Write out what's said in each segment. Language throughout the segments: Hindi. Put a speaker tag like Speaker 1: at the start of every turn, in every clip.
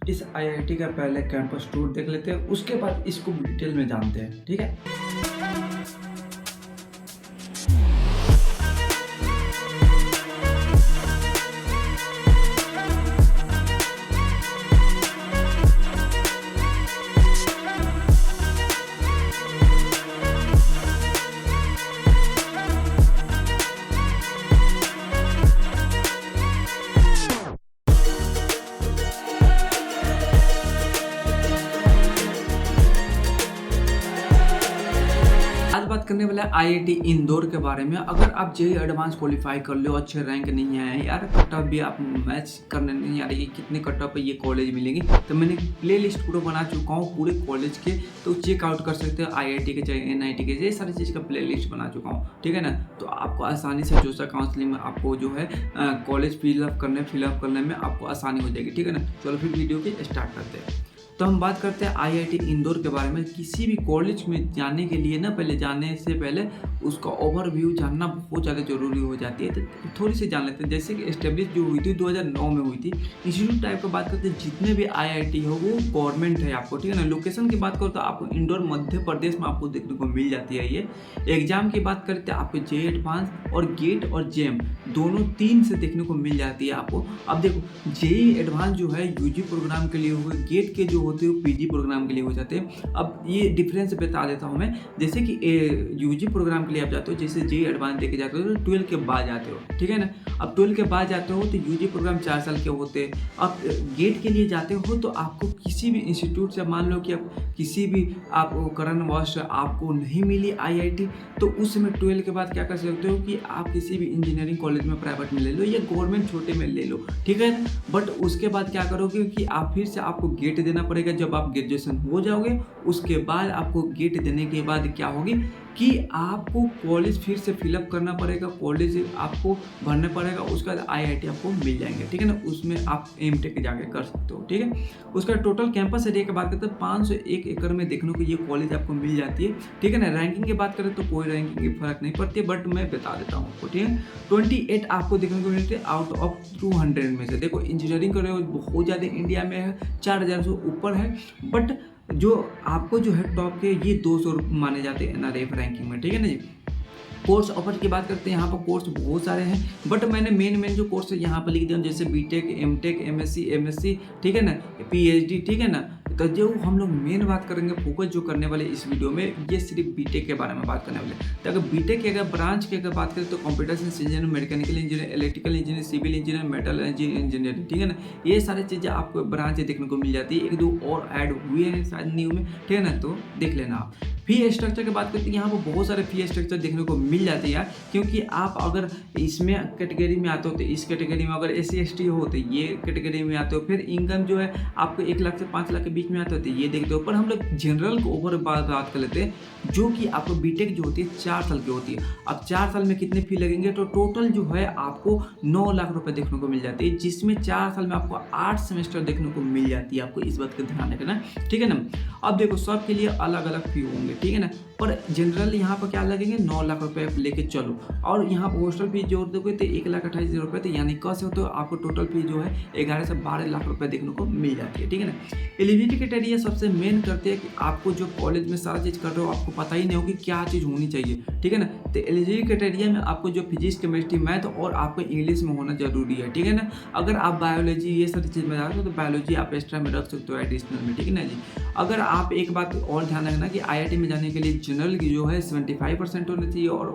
Speaker 1: इस आईआईटी का पहले कैंपस टूर देख लेते हैं, उसके बाद इसको डिटेल में जानते हैं, ठीक है। आज बात करने वाला है आईआईटी इंदौर के बारे में। अगर आप जेईई एडवांस क्वालिफाई कर लो, अच्छे रैंक नहीं आए यार, कट ऑफ भी आप मैच करने नहीं आ रही, कितने कट ऑफ पे ये कॉलेज मिलेंगे, तो मैंने प्ले लिस्ट पूरा बना चुका हूँ पूरे कॉलेज के, तो चेकआउट कर सकते हो। आईआईटी के चाहे एनआईटी के, ये सारी चीज़ का प्ले लिस्ट बना चुका हूँ, ठीक है ना। तो आपको आसानी से जो सा काउंसलिंग में आपको जो है कॉलेज फिलअप करने में आपको आसानी हो जाएगी, ठीक है ना। चलो फिर वीडियो की स्टार्ट करते हैं। तो हम बात करते हैं आईआईटी इंदौर के बारे में। किसी भी कॉलेज में जाने के लिए ना, पहले जाने से पहले उसका ओवरव्यू जानना बहुत ज़्यादा जरूरी हो जाती है। तो थोड़ी सी जान लेते हैं। जैसे कि एस्टेब्लिश जो हुई थी 2009 में हुई थी। इंस्टीट्यूट टाइप का बात करते हैं, जितने भी आईआईटी हो वो गवर्नमेंट है आपको, ठीक है ना। लोकेशन की बात करो तो आपको इंदौर मध्य प्रदेश में आपको देखने को मिल जाती है ये। एग्जाम की बात करते हैं आपको जेईई एडवांस और गेट और जेम दोनों 3 से देखने को मिल जाती है आपको। अब देखो जेईई एडवांस जो है यूजी प्रोग्राम के लिए हुए, गेट के जो होते हैं पीजी प्रोग्राम के लिए हो जाते हैं। अब ये डिफरेंस बता देता हूँ मैं। जैसे कि यूजी प्रोग्राम के लिए आप जाते हो, जैसे जेईई एडवांस देके जाते हो तो 12 के बाद जाते हो, ठीक है ना। अब 12 के बाद जाते हो तो यूजी प्रोग्राम 4 साल के होते हैं। अब गेट के लिए जाते हो तो आपको किसी भी इंस्टीट्यूट से, मान लो कि आप किसी भी आपको करण वश आपको नहीं मिली आईआईटी, तो उस समय 12 के बाद क्या कर सकते हो कि आप किसी भी इंजीनियरिंग कॉलेज में प्राइवेट में ले लो या गवर्नमेंट छोटे में ले लो, ठीक है। बट उसके बाद क्या करोगे कि आप फिर से आपको गेट देना पड़ेगा। जब आप ग्रेजुएशन हो जाओगे उसके बाद आपको गेट देने के बाद क्या होगी कि आपको कॉलेज फिर से फिलअप करना पड़ेगा, कॉलेज आपको भरना पड़ेगा, उसके बाद आईआईटी आपको मिल जाएंगे, ठीक है ना। उसमें आप एमटेक जाके कर सकते हो, ठीक है। उसका टोटल कैंपस एरिया की बात करते हैं 501 एकड़ में देखने को ये कॉलेज आपको मिल जाती है, ठीक है ना। रैंकिंग की बात करें तो कोई रैंकिंग की फर्क नहीं पड़ती है, बट मैं बता देता हूँ आपको, ठीक है। 28 आपको देखने को मिलते हैं आउट ऑफ 200 में से। देखो इंजीनियरिंग कर रहे हो बहुत ज़्यादा इंडिया में है, 4000 से ऊपर है, बट जो आपको जो है टॉप के ये 200 माने जाते हैं एनआरएफ रैंकिंग में, ठीक है ना जी। कोर्स ऑफर की बात करते हैं, यहाँ पर कोर्स बहुत सारे हैं, बट मैंने मेन जो कोर्स है यहाँ पर लिख दिया, जैसे बीटेक, एमटेक, एमएससी, ठीक है ना, पीएचडी, ठीक है ना। तो जो हम लोग मेन बात करेंगे, फोकस जो करने वाले इस वीडियो में, ये सिर्फ बीटेक के बारे में बात करने वाले। तो अगर बीटेक की अगर ब्रांच की अगर बात करें तो computer science engineer, mechanical engineer, electrical engineer, civil engineer, metal engineering, ठीक है ना। ये सारी चीज़ें आपको ब्रांच देखने को मिल जाती है। 1-2 और ऐड हुए हैं शायद न्यू में, ठीक है ना, तो देख लेना आप। फी स्ट्रक्चर की बात करते हैं, यहाँ पर बहुत सारे फी स्ट्रक्चर देखने को मिल जाते हैं यार, क्योंकि आप अगर इसमें कैटेगरी में आते हो तो इस कैटेगरी में, अगर SC ST हो तो ये कैटेगरी में आते हो, फिर इनकम जो है आपको 1 लाख से 5 लाख के बीच में आते हो तो ये देखते हो। पर हम लोग जनरल को ओवर बात कर लेते हैं, जो कि आपको बीटेक जो होती है 4 साल की होती है। अब 4 साल में कितने फी लगेंगे, तो टोटल जो है आपको 9 लाख रुपए देखने को मिल जाती है, जिसमें 4 साल में आपको 8 सेमेस्टर देखने को मिल जाती है। आपको इस बात का ध्यान रखना, ठीक है ना। अब देखो सबके लिए अलग अलग फी होंगे, ठीक है ना, पर जनरल यहाँ पर क्या लगेंगे 9 लाख रुपए लेके चलो। और यहाँ पर हॉस्टल फीस जोड़ दोगे तो 1,28,000 रुपये, तो यानी कैसे हो तो आपको टोटल फीस जो है 11 से 12 लाख रुपए देखने को मिल जाती है, ठीक है ना। एलिजिबिलिटी क्राइटेरिया सबसे मेन करते हैं कि आपको जो कॉलेज में सारा चीज़ कर रहे हो आपको पता ही नहीं हो कि क्या चीज़ होनी चाहिए, ठीक है ना। तो एलिजिबिलिटी क्राइटेरिया में आपको जो फिजिक्स, केमिस्ट्री, मैथ और आपको इंग्लिश में होना जरूरी है, ठीक है ना। अगर आप बायोलॉजी ये सारी चीज़ में जाते हो तो बायोलॉजी आप एक्स्ट्रा में रख सकते हो एडिशनल में, ठीक है ना जी। अगर आप एक बात और ध्यान रखना कि आईआईटी में जाने के लिए जनरल की जो है 75% होना चाहिए, और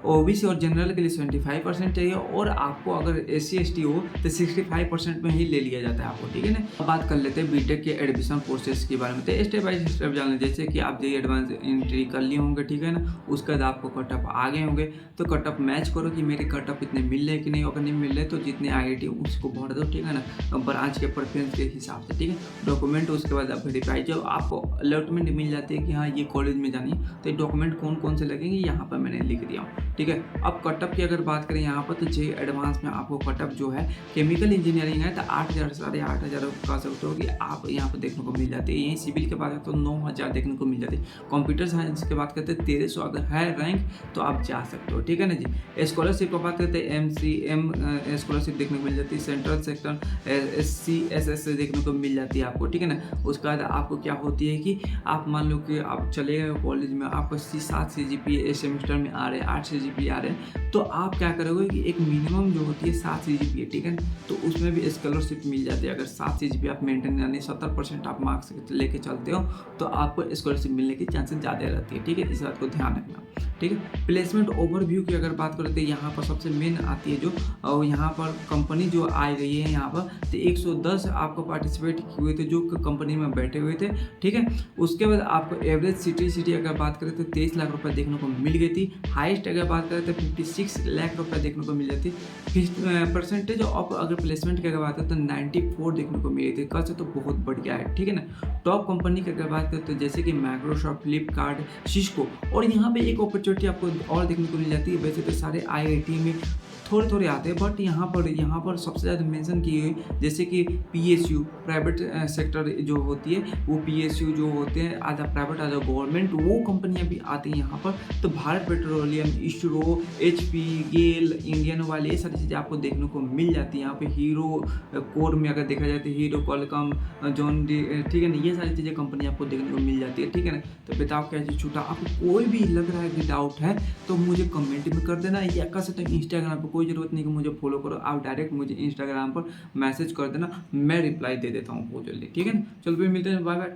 Speaker 1: ओबीसी और जनरल के लिए 75% चाहिए, और आपको अगर SC ST हो तो 65% में ही ले लिया जाता है आपको, ठीक है ना। अब बात कर लेते हैं बीटेक के एडमिशन प्रोसेस के बारे में। तो स्टेप बाय स्टेप जान लें। जैसे कि आप जेईई एडवांस एंट्री कर लिए होंगे, ठीक है ना, उसके बाद आपको कट ऑफ आ गए होंगे, तो कट ऑफ मैच करो कि मेरे कट ऑफ इतने मिल रहे हैं कि नहीं। अगर नहीं मिल रहे तो जितने आईआईटी उसको भर दो, ठीक है ना, ब्रांच के प्रेफरेंस के हिसाब से, ठीक है। डॉक्यूमेंट उसके बाद आप वेरीफाई, जब आपको अलॉटमेंट मिल जाती है कि हाँ ये कॉलेज में जानी है, तो ये डॉक्यूमेंट कौन कौन से लगेंगे यहाँ पर मैंने लिख दिया हूँ। ठीक है, अब कटअप की अगर बात करें यहाँ पर, तो जे एडवांस में आपको कटअप जो है केमिकल इंजीनियरिंग है तो 8,000 साढ़े 8,000 कह सकते हो कि आप यहाँ पर देखने को मिल जाती है। यहीं सिविल के बात तो 9,000 देखने को मिल जाती है। कंप्यूटर साइंस की बात करते हैं 1300 अगर है रैंक तो आप जा सकते हो। ठीक है ना जी। स्कॉलरशिप की बात करते हैं MCM स्कॉलरशिप देखने को मिल जाती है, सेंट्रल सेक्टर SCSS से देखने को मिल जाती है आपको। ठीक है ना। उसके बाद आपको क्या होती है कि आप मान लो कि आप चले गए कॉलेज में, आपको 7 CGPA सेमेस्टर में आ रहे हैं, 8 CGPA आ रहे हैं, तो आप क्या करोगे कि एक मिनिमम जो होती है 7 CGPA, ठीक है, तो उसमें भी स्कॉलरशिप मिल जाती है। अगर 7 CGPA आप मेंटेन यानी 70% आप मार्क्स लेके चलते हो तो आपको स्कॉलरशिप मिलने की चांसेस ज़्यादा रहती है। ठीक है, इस बात को ध्यान रखना। ठीक है, प्लेसमेंट ओवरव्यू की अगर बात करते हैं, यहाँ पर सबसे मेन आती है जो, और यहाँ पर कंपनी जो आई गई है यहाँ पर, तो 110 आपको पार्टिसिपेट हुए थे जो कंपनी में बैठे हुए थे। ठीक है, उसके बाद आपको एवरेज सिटी अगर बात करें तो 23 लाख रुपए देखने को मिल गई थी। हाईएस्ट अगर बात करें तो 56 लाख रुपए देखने को मिल जाती। परसेंटेज ऑफ अगर प्लेसमेंट की अगर बात करें तो 94 देखने को मिली थी। कैसे तो बहुत बढ़िया है। ठीक है ना। टॉप कंपनी की अगर बात करें तो जैसे कि माइक्रोसॉफ्ट, फ्लिपकार्ट, सिस्को, और यहाँ पे एक अपॉर्चुनिटी आपको और देखने को मिल जाती है। वैसे तो सारे IIT में थोड़े आते हैं, बट यहाँ पर सबसे ज़्यादा मेंशन की हुई जैसे कि PSU प्राइवेट सेक्टर जो होती है, वो PSU जो होते हैं आधा प्राइवेट आधा गवर्नमेंट, वो कंपनियाँ भी आती हैं यहाँ पर। तो भारत पेट्रोलियम, इसरो, HP, गेल, इंडियन ऑयल, ये सारी चीज़ें आपको देखने को मिल जाती है यहाँ पे। हीरो कोर में अगर देखा जाए तो हीरो, क्वालकॉम, जॉन डी, ठीक है ना, ये सारी चीज़ें कंपनी आपको देखने को मिल जाती है। ठीक है ना। तो बताओ क्या चीज़ छूटा, आपको कोई भी लग रहा है कि डाउट है तो मुझे कमेंट में कर देना, या कर सकते हो इंस्टाग्राम पर। कोई ज़रूरत नहीं कि मुझे फॉलो करो, आप डायरेक्ट मुझे इंस्टाग्राम पर मैसेज कर देना, मैं रिप्लाई दे देता हूँ बहुत जल्दी। ठीक है ना। चलो फिर मिलते हैं, बाय बाय।